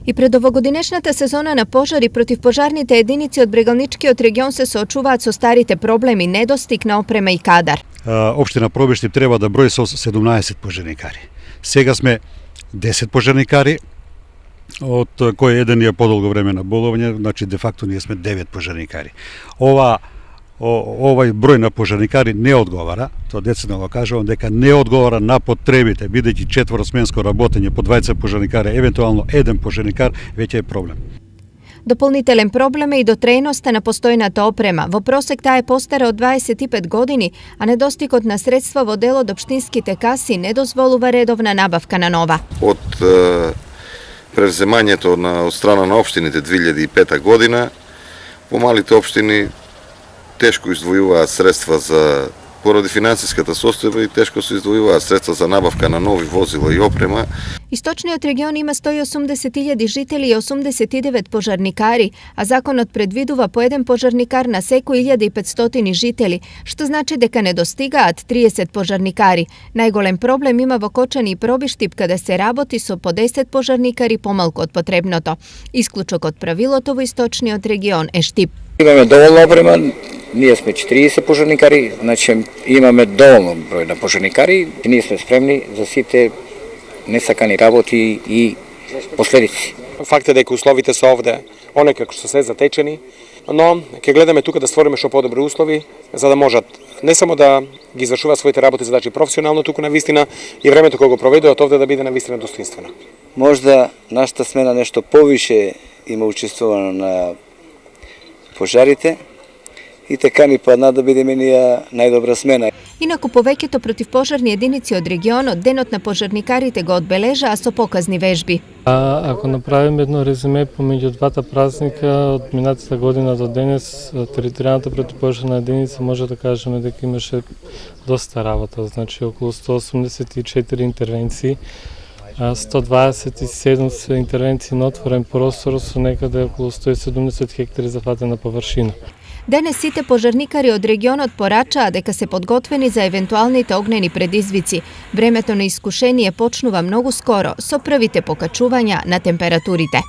И пред овогодинешната сезона на пожари против пожарните единици од Брегалничкиот регион се соочуваат со старите проблеми, недостиг на опрема и кадар. Општина Пробиштип треба да брои со 17 пожарникари. Сега сме 10 пожарникари, од кој еден е подолго време на боловње, значи де факто ние сме 9 пожарникари. Овај број на пожарникари не одговара, тоа дециднало кажувам дека не одговара на потребите, бидејќи четворосменско работење по 20 пожарникари, евентуално еден пожарникар, веќе е проблем. Дополнителен проблем е и дотрејноста на постојната опрема. Во просек таа е постара од 25 години, а недостигот на средства во дел од општинските каси не дозволува редовна набавка на нова. Од превземањето од страна на општините 2005 година, помалите општини тешко издвојуваат средства поради финансиската состојба и тешко се издвојуваат средства за набавка на нови возила и опрема. Источниот регион има 180.000 жители и 89 пожарникари, а законот предвидува по еден пожарникар на секој 1500 жители, што значи дека недостигаат 30 пожарникари. Најголем проблем има во Кочани и Пробиштип, каде се работи со по 10 пожарникари помалку од потребното. Исклучок од правилото во источниот регион е Штип. Имаме доволно опрема, ние сме 40 пожарникари, значи имаме доволно број на пожарникари, ние сме спремни за сите несакани работи и последици. Факт е дека условите се овде онекако се се затечени, но ќе гледаме тука да створиме што подобри услови за да можат не само да ги извршуваат своите работи задачи професионално туку на вистина и времето кога го проведуваат овде да биде на вистина достоинствено. Можда нашата смена нешто повише има учествувано на пожарите и така ни падна да бидеме ние најдобра смена. Инаку повеќето противпожарни единици од регионот денот на пожарникарите го одбележа, а со показни вежби. Ако направим едно резюме помеѓу двата празника од минатата година до денес, територијалната противпожарна единица може да кажеме дека имаше доста работа, значи околу 184 интервенции, 127 се интервенции на отворен простор со некаде околу 170 хектари зафатена површина. Денес сите пожарникари од регионот порачаа дека се подготвени за евентуалните огнени предизвици. Времето на искушение почнува многу скоро со првите покачувања на температурите.